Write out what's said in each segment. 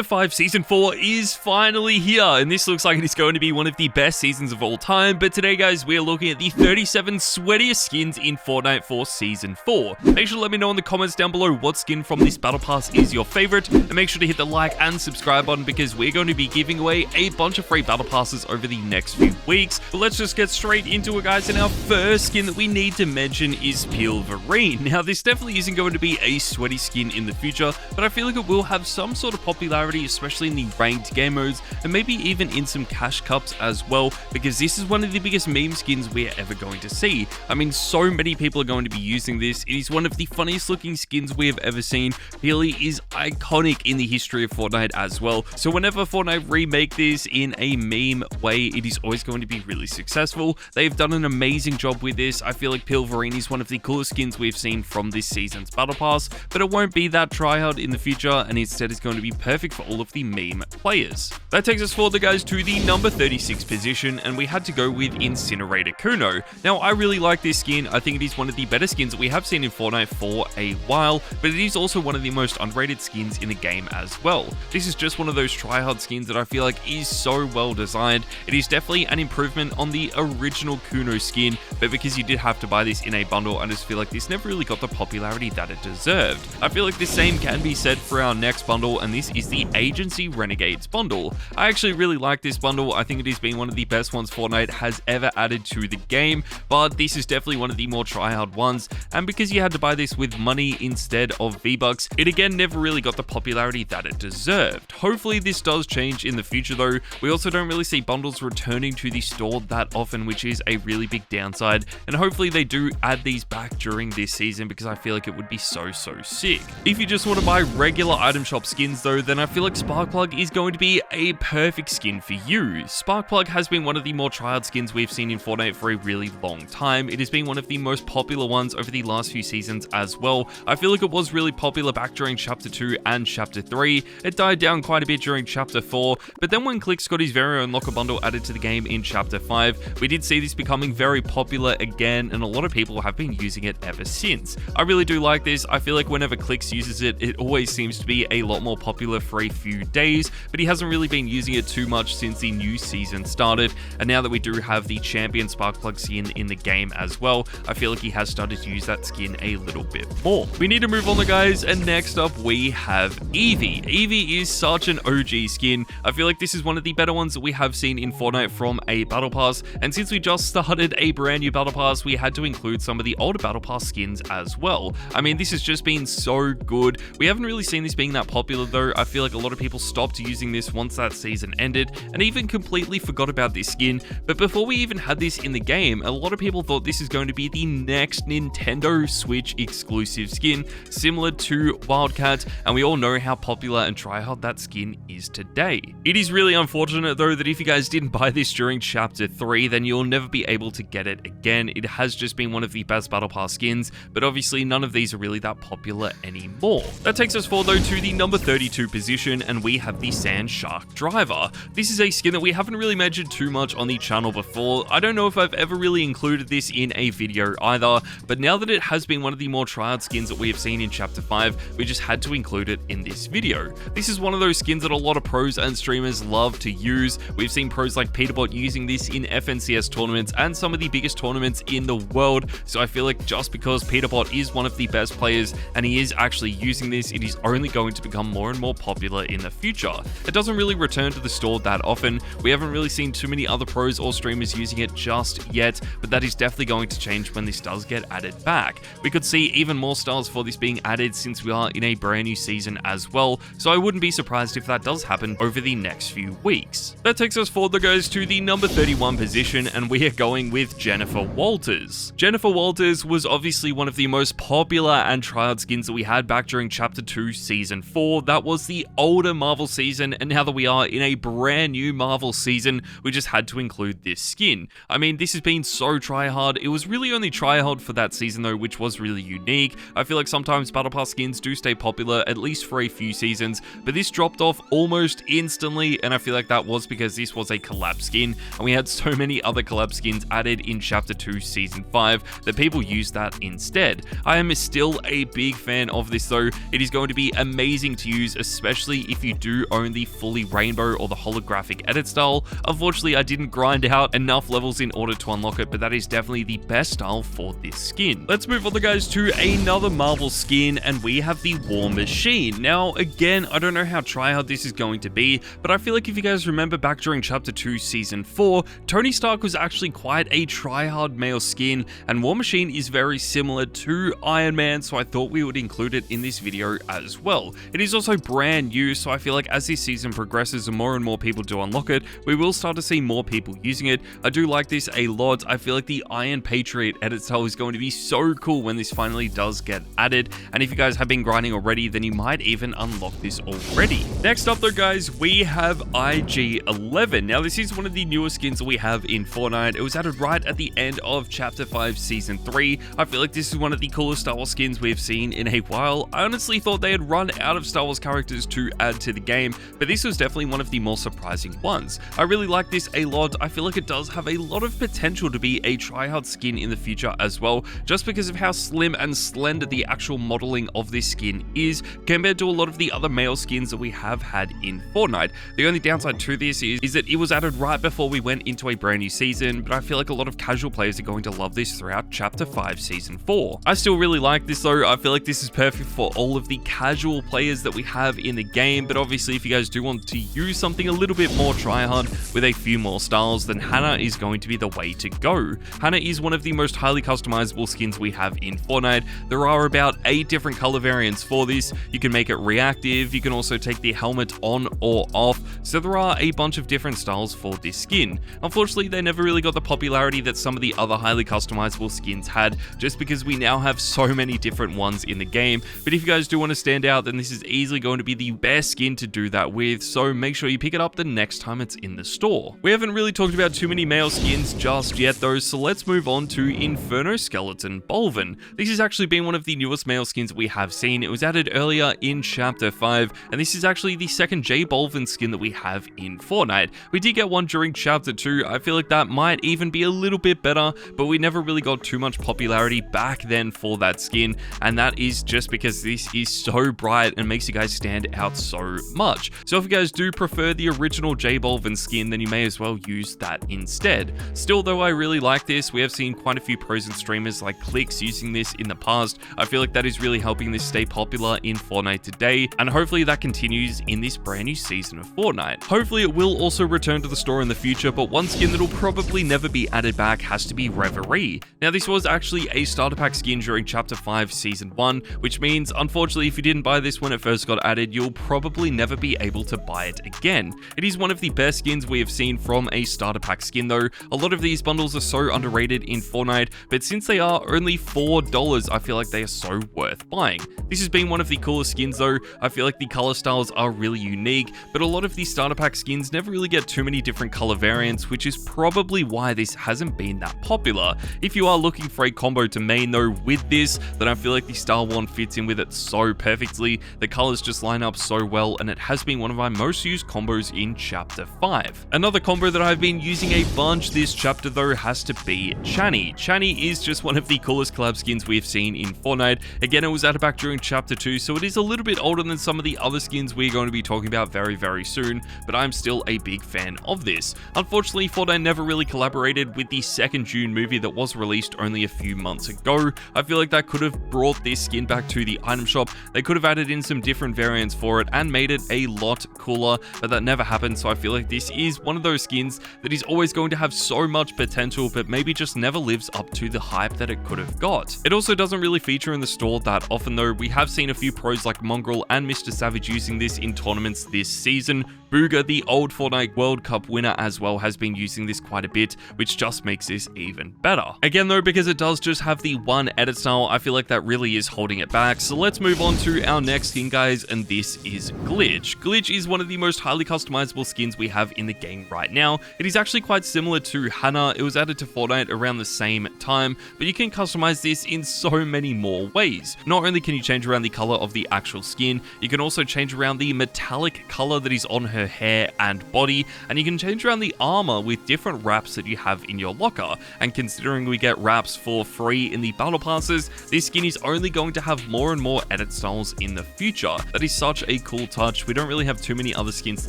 Chapter 5 Season 4 is finally here, and this looks like it is going to be one of the best seasons of all time. But today, guys, we are looking at the 37 sweatiest skins in Fortnite for Season 4. Make sure to let me know in the comments down below what skin from this Battle Pass is your favorite, and make sure to hit the like and subscribe button because we're going to be giving away a bunch of free Battle Passes over the next few weeks. But let's just get straight into it, guys, and our first skin that we need to mention is Wolverine. Now, this definitely isn't going to be a sweaty skin in the future, but I feel like it will have some sort of popularity, especially in the ranked game modes, and maybe even in some cash cups as well, because this is one of the biggest meme skins we're ever going to see. I mean, so many people are going to be using this. It is one of the funniest looking skins we have ever seen. Really is iconic in the history of Fortnite as well. So whenever Fortnite remake this in a meme way, it is always going to be really successful. They've done an amazing job with this. I feel like Wolverine is one of the coolest skins we've seen from this season's Battle Pass, but it won't be that tryhard in the future, and instead is going to be perfect for all of the meme players. That takes us forward, guys, to the number 36 position, and we had to go with Incinerator Kuno. Now, I really like this skin. I think it is one of the better skins that we have seen in Fortnite for a while, but it is also one of the most underrated skins in the game as well. This is just one of those tryhard skins that I feel like is so well designed. It is definitely an improvement on the original Kuno skin, but because you did have to buy this in a bundle, I just feel like this never really got the popularity that it deserved. I feel like the same can be said for our next bundle, and this is the Agency Renegades bundle. I actually really like this bundle. I think it has been one of the best ones Fortnite has ever added to the game, but this is definitely one of the more tryhard ones, and because you had to buy this with money instead of V-Bucks, it again never really got the popularity that it deserved. Hopefully this does change in the future though. We also don't really see bundles returning to the store that often, which is a really big downside, and hopefully they do add these back during this season because I feel like it would be so sick. If you just want to buy regular item shop skins though, then I feel like Sparkplug is going to be a perfect skin for you. Sparkplug has been one of the more tryhard skins we've seen in Fortnite for a really long time. It has been one of the most popular ones over the last few seasons as well. I feel like it was really popular back during Chapter 2 and Chapter 3. It died down quite a bit during Chapter 4, but then when Clix got his very own locker bundle added to the game in Chapter 5, we did see this becoming very popular again, and a lot of people have been using it ever since. I really do like this. I feel like whenever Clix uses it, it always seems to be a lot more popular for a few days, but he hasn't really been using it too much since the new season started, and now that we do have the champion Sparkplug skin in the game as well, I feel like he has started to use that skin a little bit more. We need to move on, guys, and next up we have Eevee. Eevee is such an OG skin. I feel like this is one of the better ones that we have seen in Fortnite from a Battle Pass, and since we just started a brand new Battle Pass, we had to include some of the older Battle Pass skins as well. I mean, this has just been so good. We haven't really seen this being that popular though. I feel like a lot of people stopped using this once that season ended, and even completely forgot about this skin. But before we even had this in the game, a lot of people thought this is going to be the next Nintendo Switch exclusive skin, similar to Wildcat, and we all know how popular and tryhard that skin is today. It is really unfortunate though that if you guys didn't buy this during Chapter 3, then you'll never be able to get it again. It has just been one of the best Battle Pass skins, but obviously none of these are really that popular anymore. That takes us forward though to the number 32 position, and we have the Sand Shark Driver. This is a skin that we haven't really mentioned too much on the channel before. I don't know if I've ever really included this in a video either, but now that it has been one of the more tryhard skins that we have seen in Chapter 5, we just had to include it in this video. This is one of those skins that a lot of pros and streamers love to use. We've seen pros like Peterbot using this in FNCS tournaments and some of the biggest tournaments in the world, so I feel like just because Peterbot is one of the best players and he is actually using this, it is only going to become more and more popular in the future. It doesn't really return to the store that often. We haven't really seen too many other pros or streamers using it just yet, but that is definitely going to change when this does get added back. We could see even more styles for this being added since we are in a brand new season as well, so I wouldn't be surprised if that does happen over the next few weeks. That takes us forward, though, guys, to the number 31 position, and we are going with Jennifer Walters. Jennifer Walters was obviously one of the most popular and tryhard skins that we had back during Chapter 2 Season 4. That was the older Marvel season, and now that we are in a brand new Marvel season, we just had to include this skin. I mean, this has been so tryhard. It was really only tryhard for that season though, which was really unique. I feel like sometimes Battle Pass skins do stay popular, at least for a few seasons, but this dropped off almost instantly, and I feel like that was because this was a collab skin, and we had so many other collab skins added in Chapter 2 Season 5 that people used that instead. I am still a big fan of this though. It is going to be amazing to use, especially especially if you do own the fully rainbow or the holographic edit style. Unfortunately, I didn't grind out enough levels in order to unlock it, but that is definitely the best style for this skin. Let's move on, guys, to another Marvel skin, and we have the War Machine. Now, again, I don't know how tryhard this is going to be, but I feel like if you guys remember back during Chapter 2, Season 4, Tony Stark was actually quite a tryhard male skin, and War Machine is very similar to Iron Man, so I thought we would include it in this video as well. It is also brand new, so I feel like as this season progresses and more people do unlock it, we will start to see more people using it. I do like this a lot. I feel like the Iron Patriot edit style is going to be so cool when this finally does get added, and if you guys have been grinding already, then you might even unlock this already. Next up though, guys, we have IG-11. Now, this is one of the newest skins that we have in Fortnite. It was added right at the end of Chapter 5, Season 3. I feel like this is one of the coolest Star Wars skins we've seen in a while. I honestly thought they had run out of Star Wars characters to add to the game, but this was definitely one of the more surprising ones. I really like this a lot. I feel like it does have a lot of potential to be a tryhard skin in the future as well, just because of how slim and slender the actual modeling of this skin is compared to a lot of the other male skins that we have had in Fortnite. The only downside to this is that it was added right before we went into a brand new season, but I feel like a lot of casual players are going to love this throughout Chapter 5, Season 4. I still really like this though. I feel like this is perfect for all of the casual players that we have in the game, but obviously if you guys do want to use something a little bit more tryhard with a few more styles, then Hannah is going to be the way to go. Hannah is one of the most highly customizable skins we have in Fortnite. There are about 8 different color variants for this. You can make it reactive, you can also take the helmet on or off, so there are a bunch of different styles for this skin. Unfortunately, they never really got the popularity that some of the other highly customizable skins had, just because we now have so many different ones in the game. But if you guys do want to stand out, then this is easily going to be the best skin to do that with, so make sure you pick it up the next time it's in the store. We haven't really talked about too many male skins just yet though, so let's move on to Inferno Skeleton Bolvin. This has actually been one of the newest male skins we have seen. It was added earlier in Chapter 5, and this is actually the second J Bolvin skin that we have in Fortnite. We did get one during Chapter 2. I feel like that might even be a little bit better, but we never really got too much popularity back then for that skin, and that is just because this is so bright and makes you guys stand out so much. So if you guys do prefer the original J Bolvin skin, then you may as well use that instead. Still though, I really like this. We have seen quite a few pros and streamers like Clicks using this in the past. I feel like that is really helping this stay popular in Fortnite today, and hopefully that continues in this brand new season of Fortnite. Hopefully it will also return to the store in the future, but one skin that'll probably never be added back has to be Reverie. Now, this was actually a starter pack skin during Chapter 5 Season 1, which means unfortunately if you didn't buy this when it first got added, you'll probably never be able to buy it again. It is one of the best skins we have seen from a starter pack skin though. A lot of these bundles are so underrated in Fortnite, but since they are only $4, I feel like they are so worth buying. This has been one of the coolest skins though. I feel like the color styles are really unique, but a lot of these starter pack skins never really get too many different color variants, which is probably why this hasn't been that popular. If you are looking for a combo to main though with this, then I feel like the Star One fits in with it so perfectly. The colors just line up so well, and it has been one of my most used combos in Chapter 5. Another combo that I've been using a bunch this chapter though has to be Chani. Chani is just one of the coolest collab skins we've seen in Fortnite. Again, it was added back during Chapter 2, so it is a little bit older than some of the other skins we're going to be talking about very soon, but I'm still a big fan of this. Unfortunately, Fortnite never really collaborated with the second June movie that was released only a few months ago. I feel like that could have brought this skin back to the item shop. They could have added in some different variants for it and made it a lot cooler, but that never happened, so I feel like this is one of those skins that is always going to have so much potential, but maybe just never lives up to the hype that it could have got. It also doesn't really feature in the store that often though. We have seen a few pros like Mongrel and Mr. Savage using this in tournaments this season. Booga, the old Fortnite World Cup winner as well, has been using this quite a bit, which just makes this even better. Again though, because it does just have the one edit style, I feel like that really is holding it back. So let's move on to our next skin, guys, and this is Glitch. Glitch is one of the most highly customizable skins we have in the game right now. It is actually quite similar to Hannah. It was added to Fortnite around the same time, but you can customize this in so many more ways. Not only can you change around the color of the actual skin, you can also change around the metallic color that is on her her hair and body, and you can change around the armor with different wraps that you have in your locker. And considering we get wraps for free in the battle passes, this skin is only going to have more and more edit styles in the future. That is such a cool touch. We don't really have too many other skins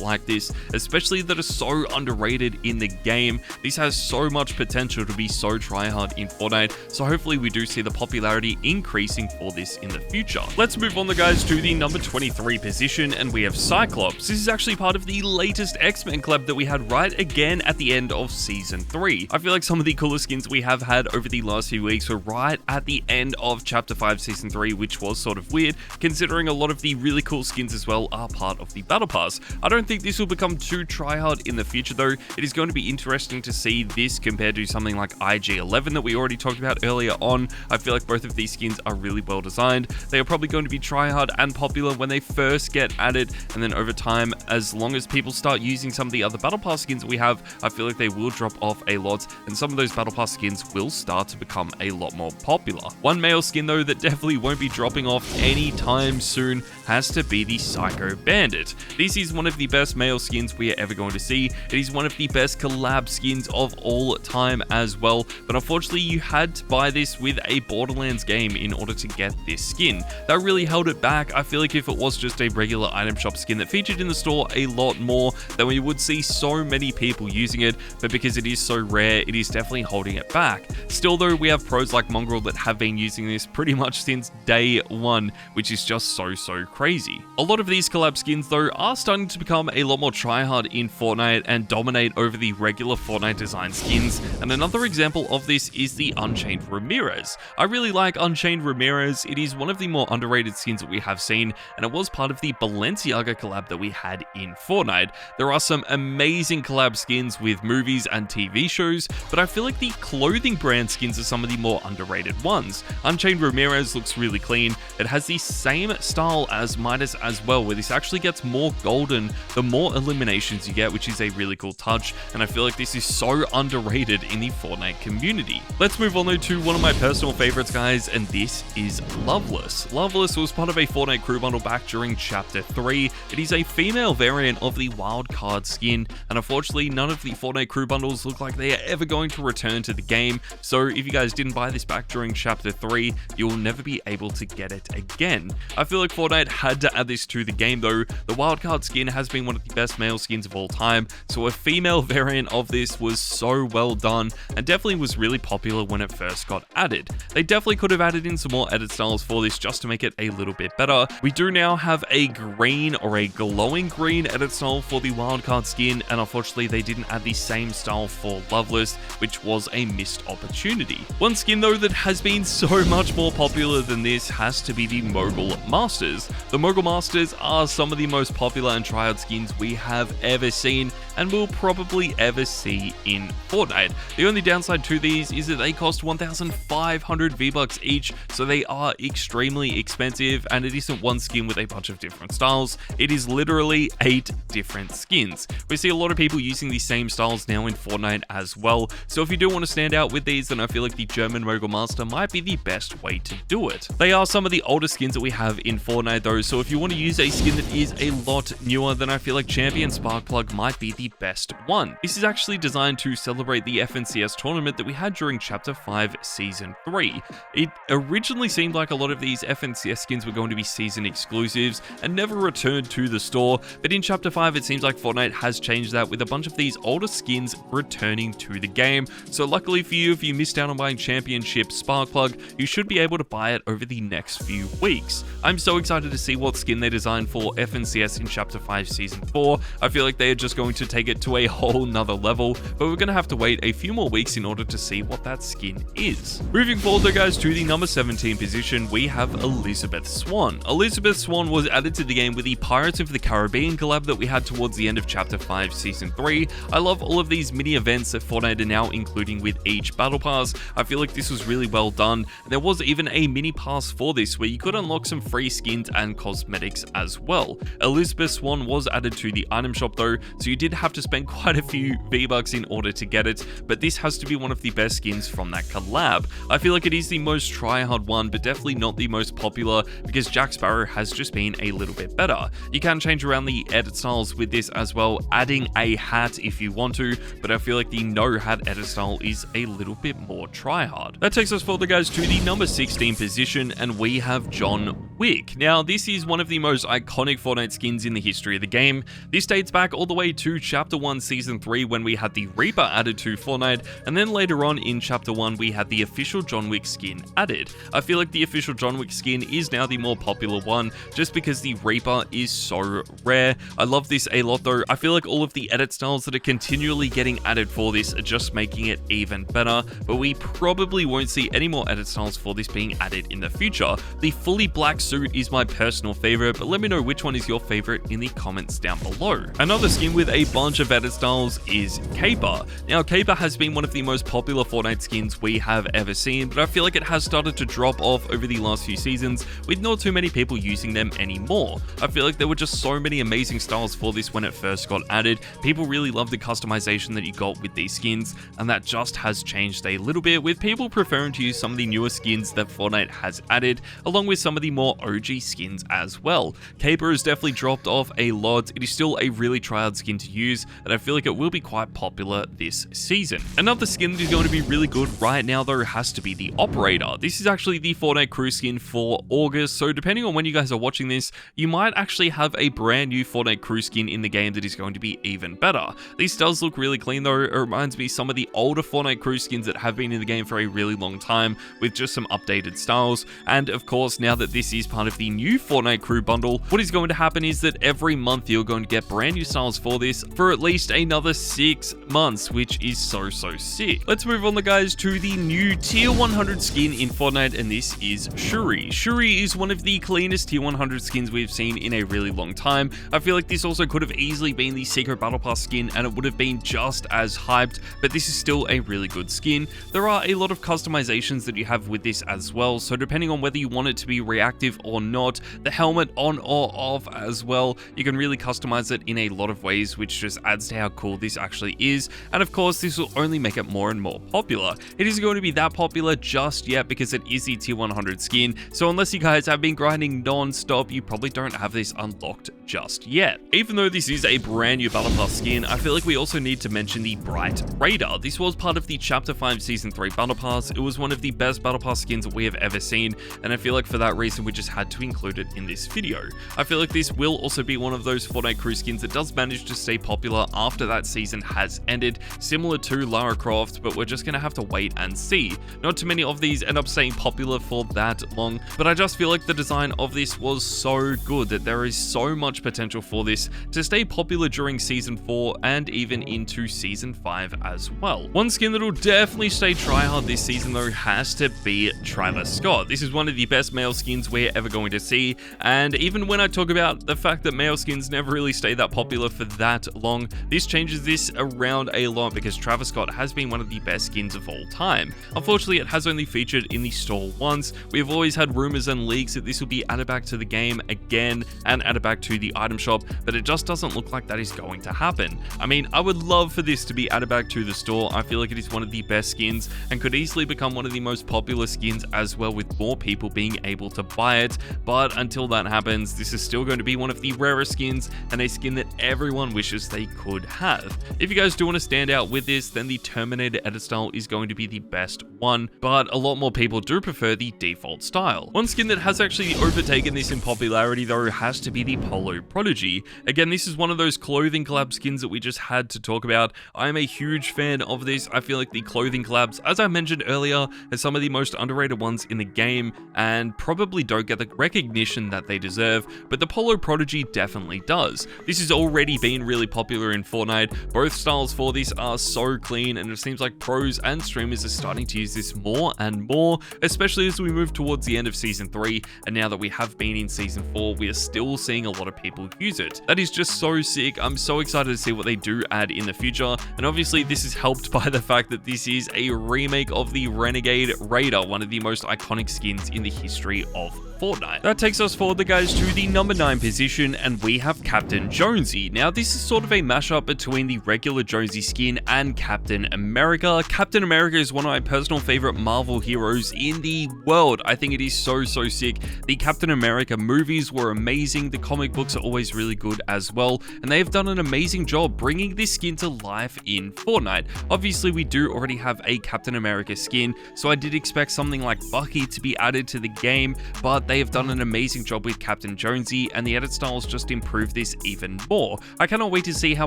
like this, especially that are so underrated in the game. This has so much potential to be so tryhard in Fortnite, so hopefully we do see the popularity increasing for this in the future. Let's move on, guys, to the number 23 position, and we have Cyclops. This is actually part of the latest X-Men collab that we had right again at the end of Season 3. I feel like some of the coolest skins we have had over the last few weeks were right at the end of Chapter 5 Season 3, which was sort of weird, considering a lot of the really cool skins as well are part of the Battle Pass. I don't think this will become too tryhard in the future though. It is going to be interesting to see this compared to something like IG-11 that we already talked about earlier on. I feel like both of these skins are really well designed. They are probably going to be tryhard and popular when they first get added, and then over time, as long as people start using some of the other Battle Pass skins that we have, I feel like they will drop off a lot, and some of those Battle Pass skins will start to become a lot more popular. One male skin though that definitely won't be dropping off anytime soon has to be the Psycho Bandit. This is one of the best male skins we are ever going to see. It is one of the best collab skins of all time as well, but unfortunately you had to buy this with a Borderlands game in order to get this skin. That really held it back. I feel like if it was just a regular item shop skin that featured in the store a lot more, then we would see so many people using it, but because it is so rare, it is definitely holding it back. Still though, we have pros like Mongrel that have been using this pretty much since day one, which is just so crazy. A lot of these collab skins though are starting to become a lot more tryhard in Fortnite and dominate over the regular Fortnite design skins, and another example of this is the Unchained Ramirez. I really like Unchained Ramirez. It is one of the more underrated skins that we have seen, and it was part of the Balenciaga collab that we had in Fortnite. There are some amazing collab skins with movies and TV shows, but I feel like the clothing brand skins are some of the more underrated ones. Unchained Ramirez looks really clean. It has the same style as Midas as well, where this actually gets more golden the more eliminations you get, which is a really cool touch, and I feel like this is so underrated in the Fortnite community. Let's move on though to one of my personal favorites, guys, and this is Loveless. Loveless was part of a Fortnite crew bundle back during Chapter 3. It is a female variant of the wildcard skin, and unfortunately none of the Fortnite crew bundles look like they are ever going to return to the game, so if you guys didn't buy this back during Chapter 3, you will never be able to get it again. I feel like Fortnite had to add this to the game though. The wildcard skin has been one of the best male skins of all time, so a female variant of this was so well done and definitely was really popular when it first got added. They definitely could have added in some more edit styles for this just to make it a little bit better. We do now have a green or a glowing green edit style for the wildcard skin, and unfortunately they didn't add the same style for Loveless, which was a missed opportunity. One skin though that has been so much more popular than this has to be the Mogul Masters. The Mogul Masters are some of the most popular and tryhard skins we have ever seen and will probably ever see in Fortnite. The only downside to these is that they cost 1,500 V-Bucks each, so they are extremely expensive, and it isn't one skin with a bunch of different styles. It is literally 8 different skins. We see a lot of people using these same styles now in Fortnite as well, so if you do want to stand out with these, then I feel like the German Mogul Master might be the best way to do it. They are some of the older skins that we have in Fortnite though, so if you want to use a skin that is a lot newer, then I feel like Champion Sparkplug might be the best one. This is actually designed to celebrate the FNCS tournament that we had during Chapter 5 Season 3. It originally seemed like a lot of these FNCS skins were going to be season exclusives and never returned to the store, but in Chapter 5 it seems like Fortnite has changed that with a bunch of these older skins returning to the game. So luckily for you, if you missed out on buying Championship Sparkplug, you should be able to buy it over the next few weeks. I'm so excited to see what skin they design for FNCS in Chapter 5 Season 4. I feel like they are just going to take it to a whole nother level, but we're going to have to wait a few more weeks in order to see what that skin is. Moving forward though, guys, to the number 17 position, we have Elizabeth Swan. Elizabeth Swan was added to the game with the Pirates of the Caribbean collab that we had towards the end of Chapter 5 Season 3. I love all of these mini events that Fortnite are now including with each battle pass. I feel like this was really well done. There was even a mini pass for this where you could unlock some free skins and cosmetics as well. Elizabeth Swan was added to the item shop though, so you did have to spend quite a few V-Bucks in order to get it, but this has to be one of the best skins from that collab. I feel like it is the most tryhard one, but definitely not the most popular because Jack Sparrow has just been a little bit better. You can change around the edit styles with this as well, adding a hat if you want to, but I feel like the no hat edit style is a little bit more tryhard. That takes us further, guys, to the number 16 position, and we have John Wick. Now, this is one of the most iconic Fortnite skins in the history of the game. This dates back all the way to Chapter 1 Season 3 when we had the Reaper added to Fortnite, and then later on in Chapter 1 we had the official John Wick skin added. I feel like the official John Wick skin is now the more popular one just because the Reaper is so rare. I love this a lot though. I feel like all of the edit styles that are continually getting added for this are just making it even better, but we probably won't see any more edit styles for this being added in the future. The fully black suit is my personal favorite, but let me know which one is your favorite in the comments down below. Another skin with a bunch of edit styles is Caper. Now, Caper has been one of the most popular Fortnite skins we have ever seen, but I feel like it has started to drop off over the last few seasons with not too many people using them anymore. I feel like there were just so many amazing styles for this when it first got added. People really loved the customization that you got with these skins, and that just has changed a little bit, with people preferring to use some of the newer skins that Fortnite has added, along with some of the more OG skins as well. Caper has definitely dropped off a lot. It is still a really tryhard skin to use, and I feel like it will be quite popular this season. Another skin that is going to be really good right now though has to be the Operator. This is actually the Fortnite crew skin for August, so depending on when you guys are watching this, you might actually have a brand new Fortnite crew skin in the game that is going to be even better. This does look really clean though. It reminds me some of the older Fortnite crew skins that have been in the game for a really long time, with just some updated styles. And of course, now that this is part of the new Fortnite crew bundle, what is going to happen is that every month you're going to get brand new styles for this for at least another 6 months, which is so sick. Let's move on, guys, to the new tier 100 skin in Fortnite, and this is Shuri. Shuri is one of the cleanest tier 100 skins we've seen in a really long time. I feel like this also could have easily been the secret battle pass skin, and it would have been just as hyped, but this is still a really good skin. There are a lot of customizations that you have with this as well, so depending on whether you want it to be reactive or not, the helmet on or off as well, you can really customize it in a lot of ways, which just adds to how cool this actually is. And of course, this will only make it more and more popular. It isn't going to be that popular just yet because it is the tier 100 skin, so unless you guys have been grinding non-stop, you probably don't have this unlocked just yet. Even though this is a brand new battle pass skin, I feel like we also need to mention the Bright Raider. This was part of the Chapter 5 Season 3 battle pass. It was one of the best battle pass skins that we have ever seen, and I feel like for that reason we just had to include it in this video. I feel like this will also be one of those Fortnite crew skins that does manage to stay popular after that season has ended, similar to Lara Croft, but we're just gonna have to wait and see. Not too many of these end up staying popular for that long, but I just feel like the design of this was so good that there is so much potential for this to stay popular during Season 4 and even into Season 5 as well. One skin that will definitely stay tryhard this season though has to be Travis Scott. This is one of the best male skins we're ever going to see, and even when I talk about the fact that male skins never really stay that popular for that long, this changes this around a lot because Travis Scott has been one of the best skins of all time. Unfortunately, it has only featured in the store once. We've always had rumors and leaks that this will be added back to the game again and added back to the item shop, but it just doesn't look like that is going to happen. I mean, I would love for this to be added back to the store. I feel like it is one of the best skins and could easily become one of the most popular skins as well, with more people being able to buy it. But until that happens, this is still going to be one of the rarest skins and a skin that everyone wishes they could have. If you guys do want to stand out with this, then the Terminator edit style is going to be the best one, but a lot more people do prefer the default style. One skin that has actually overtaken this in popularity though has to be the Polo Prodigy. Again, this is one of those clothing collab skins that we just had to talk about. I am a huge fan of this. I feel like the clothing collabs, as I mentioned earlier, are some of the most underrated ones in the game and probably don't get the recognition that they deserve, but the Polo Prodigy definitely does. This has already been really popular in Fortnite. Both styles for this are so clean, and it seems like pros and streamers are starting to use this more and more, especially as we move towards the end of Season 3, and now that we have been in Season 4, we are still seeing a lot of people use it. That is just so sick. I'm so excited to see what they do add in the future, and obviously this is helped by the fact that this is a remake of the Renegade Raider, one of the most iconic skins in the history of Fortnite. That takes us forward, guys, to the number 9 position, and we have Captain Jonesy. Now, this is sort of a mashup between the regular Jonesy skin and Captain America. Captain America is one of my personal favorite Marvel heroes in the world. I think it is so sick. The Captain America movies were amazing. The comic books are always really good. good as well, and they have done an amazing job bringing this skin to life in Fortnite. Obviously, we do already have a Captain America skin, so I did expect something like Bucky to be added to the game, but they have done an amazing job with Captain Jonesy, and the edit styles just improve this even more. I cannot wait to see how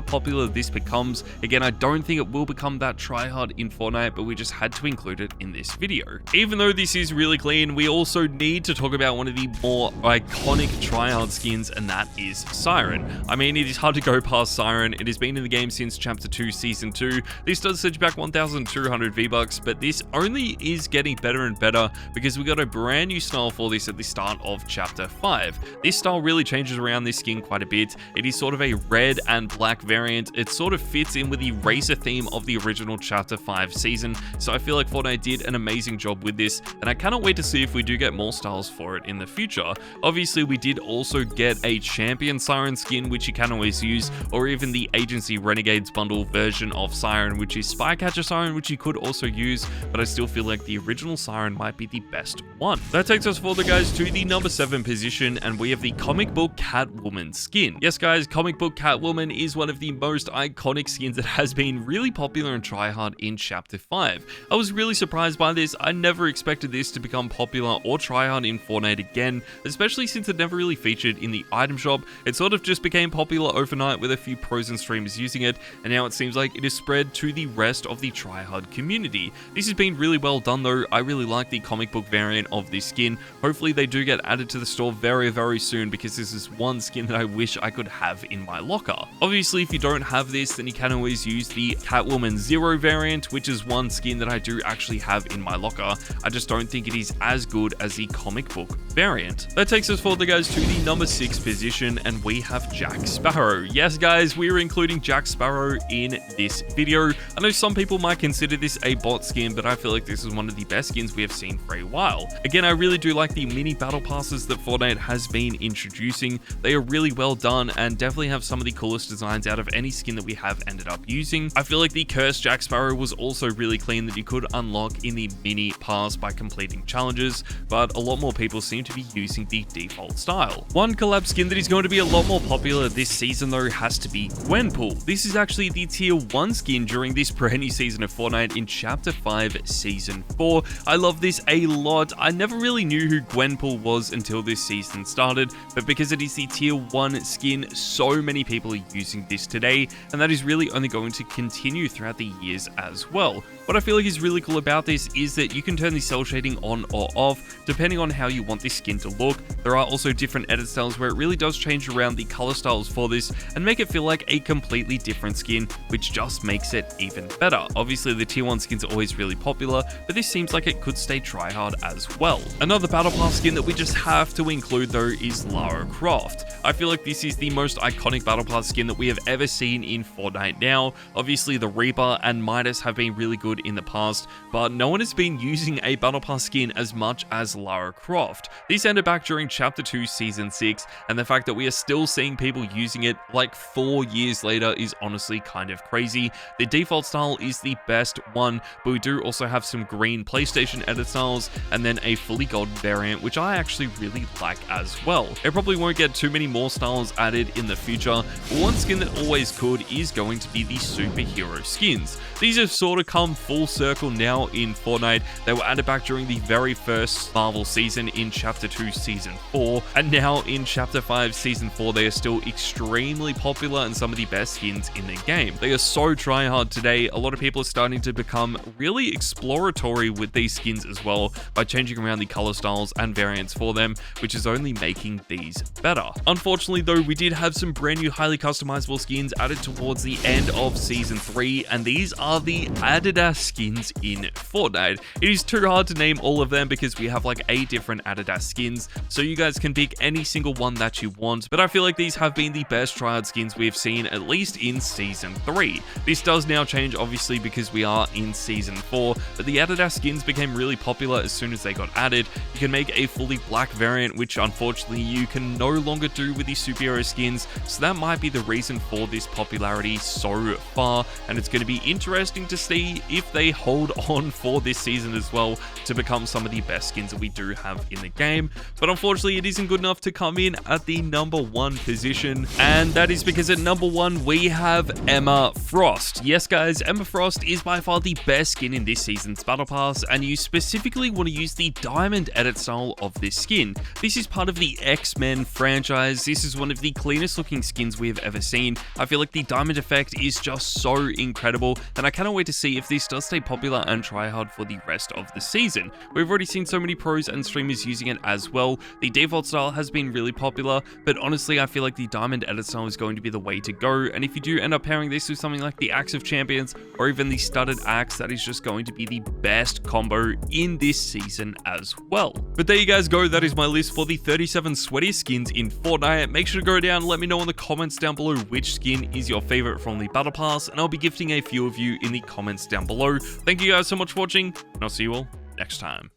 popular this becomes. Again, I don't think it will become that tryhard in Fortnite, but we just had to include it in this video. Even though this is really clean, we also need to talk about one of the more iconic tryhard skins, and that is Siren. I mean, it is hard to go past Siren. It has been in the game since Chapter 2 Season 2. This does set you back 1,200 V-Bucks, but this only is getting better and better because we got a brand new style for this at the start of Chapter 5. This style really changes around this skin quite a bit. It is sort of a red and black variant. It sort of fits in with the racer theme of the original Chapter 5 season, so I feel like Fortnite did an amazing job with this, and I cannot wait to see if we do get more styles for it in the future. Obviously, we did also get a champion Siren skin, which you can always use, or even the agency Renegades bundle version of Siren, which is Spycatcher Siren, which you could also use, but I still feel like the original Siren might be the best one. That takes us further, guys, to the number 7 position, and we have the comic book Catwoman skin. Yes, guys, comic book Catwoman is one of the most iconic skins that has been really popular and tryhard in Chapter 5. I was really surprised by this. I never expected this to become popular or tryhard in Fortnite again, especially since it never really featured in the item shop. It sort of just became popular overnight with a few pros and streamers using it, and now it seems like it is spread to the rest of the tryhard community. This has been really well done though. I really like the comic book variant of this skin. Hopefully they do get added to the store very, very soon, because this is one skin that I wish I could have in my locker. Obviously, if you don't have this, then you can always use the Catwoman Zero variant, which is one skin that I do actually have in my locker. I just don't think it is as good as the comic book variant. That takes us forward, guys, to the number 6 position, and we have Jack Sparrow. Yes, guys, we are including Jack Sparrow in this video. I know some people might consider this a bot skin, but I feel like this is one of the best skins we have seen for a while. Again, I really do like the mini battle passes that Fortnite has been introducing. They are really well done and definitely have some of the coolest designs out of any skin that we have ended up using. I feel like the cursed Jack Sparrow was also really clean, that you could unlock in the mini pass by completing challenges, but a lot more people seem to be using the default style. One collab skin that is going to be a lot more popular this season though has to be Gwenpool. This is actually the tier 1 skin during this brand new season of Fortnite in Chapter 5 Season 4. I love this a lot. I never really knew who Gwenpool was until this season started, but because it is the tier 1 skin, so many people are using this today, and that is really only going to continue throughout the years as well. What I feel like is really cool about this is that you can turn the cell shading on or off depending on how you want this skin to look. There are also different edit styles where it really does change around the color styles for this and make it feel like a completely different skin, which just makes it even better. Obviously, the tier 1 skins are always really popular, but this seems like it could stay tryhard as well. Another battle pass skin that we just have to include though is Lara Croft. I feel like this is the most iconic battle pass skin that we have ever seen in Fortnite now. Obviously, the Reaper and Midas have been really good in the past, but no one has been using a battle pass skin as much as Lara Croft. This ended back during Chapter 2 Season 6, and the fact that we are still seeing people using it like 4 years later is honestly kind of crazy. The default style is the best one, but we do also have some green PlayStation edit styles and then a fully gold variant, which I actually really like as well. It probably won't get too many more styles added in the future, but one skin that always could is going to be the superhero skins. These have sort of come full circle now in Fortnite. They were added back during the very first Marvel season in Chapter 2 Season 4, and now in Chapter 5 Season 4 they are still extremely popular and some of the best skins in the game. They are so tryhard today. A lot of people are starting to become really exploratory with these skins as well by changing around the color styles and variants for them, which is only making these better. Unfortunately though, we did have some brand new highly customizable skins added towards the end of Season 3, and these are the Adidas skins in Fortnite. It is too hard to name all of them because we have like 8 different Adidas skins, so you guys can pick any single one that you want, but I feel like these have been the best tryhard skins we've seen, at least in Season 3. This does now change obviously because we are in Season 4, but the Adidas skins became really popular as soon as they got added. You can make a fully black variant, which unfortunately you can no longer do with the superhero skins, so that might be the reason for this popularity so far, and it's going to be interesting to see if if they hold on for this season as well to become some of the best skins that we do have in the game. But unfortunately, it isn't good enough to come in at the number 1 position, and that is because at number 1 we have Emma Frost. Yes guys, Emma Frost is by far the best skin in this season's Battle Pass, and you specifically want to use the diamond edit style of this skin. This is part of the X-Men franchise. This is one of the cleanest looking skins we have ever seen. I feel like the diamond effect is just so incredible, and I cannot wait to see if this does stay popular and tryhard for the rest of the season. We've already seen so many pros and streamers using it as well. The default style has been really popular, but honestly I feel like the diamond edit style is going to be the way to go, and if you do end up pairing this with something like the Axe of Champions or even the studded axe, that is just going to be the best combo in this season as well. But there you guys go, that is my list for the 37 sweatiest skins in Fortnite. Make sure to go down and let me know in the comments down below which skin is your favorite from the Battle Pass, and I'll be gifting a few of you in the comments down below. Thank you guys so much for watching, and I'll see you all next time.